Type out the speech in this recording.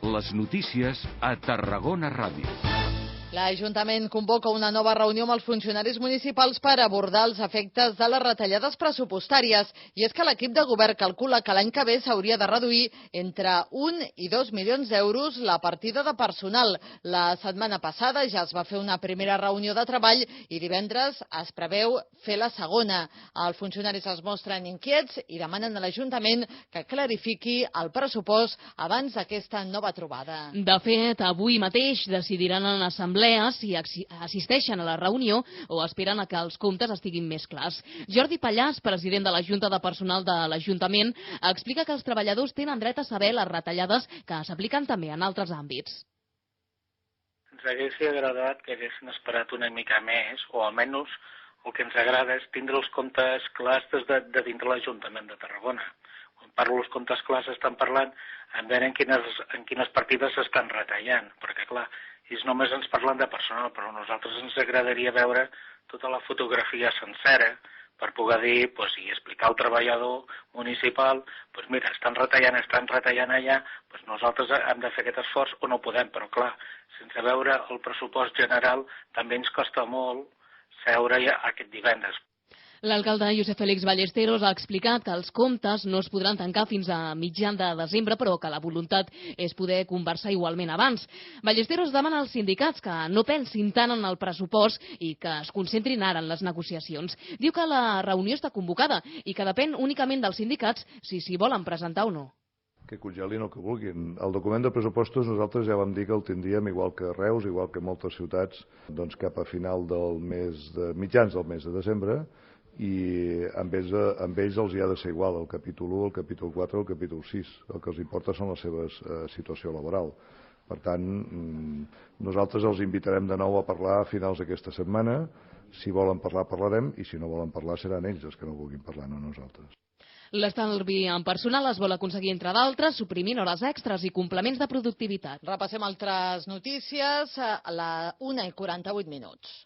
Les notícies a Tarragona Ràdio. L'Ajuntament convoca una nova reunió amb els funcionaris municipals per abordar els efectes de les retallades pressupostàries. I és que l'equip de govern calcula que l'any que ve s'hauria de reduir entre 1 i 2 milions d'euros la partida de personal. La setmana passada ja es va fer una primera reunió de treball i divendres es preveu fer la segona. Els funcionaris es mostren inquiets i demanen a l'Ajuntament que clarifiqui el pressupost abans d'aquesta nova trobada. De fet, avui mateix decidiran en assemblea si assisteixen a la reunió o esperen a que els comptes estiguin més clars. Jordi Pallàs, president de la Junta de Personal de l'Ajuntament, explica que els treballadors tenen dret a saber les retallades que s'apliquen també en altres àmbits. Ens hagués agradat que haguessin esperat una mica més, o almenys el que ens agrada és tindre els comptes clars des de dintre l'Ajuntament de Tarragona. Quan parlo dels comptes clars estan parlant en veure en quines partides s'estan retallant, perquè clar, ells només ens parlen de personal, però a nosaltres ens agradaria veure tota la fotografia sencera per poder dir i explicar al treballador municipal mira, estan retallant allà, nosaltres hem de fer aquest esforç o no podem, però clar, sense veure el pressupost general també ens costa molt seure aquest divendres. L'alcalde Josep Félix Ballesteros ha explicat que els comptes no es podran tancar fins a mitjan de desembre, però que la voluntat és poder conversar igualment abans. Ballesteros demana als sindicats que no pensin tant en el pressupost i que es concentrin ara en les negociacions. Diu que la reunió està convocada i que depèn únicament dels sindicats si s'hi volen presentar o no. Que congelin el que vulguin. El document de pressupostos nosaltres ja vam dir que el tindríem igual que Reus, igual que moltes ciutats, cap a final del mitjans del mes de desembre, i amb ells els hi ha de ser igual el capítol 1, el capítol 4 o el capítol 6. El que els importa són la seva situació laboral. Per tant, nosaltres els invitarem de nou a parlar a finals d'aquesta setmana. Si volen parlar, parlarem, i si no volen parlar, seran ells els que no vulguin parlar, no nosaltres. L'estalvi en personal es vol aconseguir, entre d'altres, suprimint hores extres i complements de productivitat. Repassem altres notícies a la 1:48.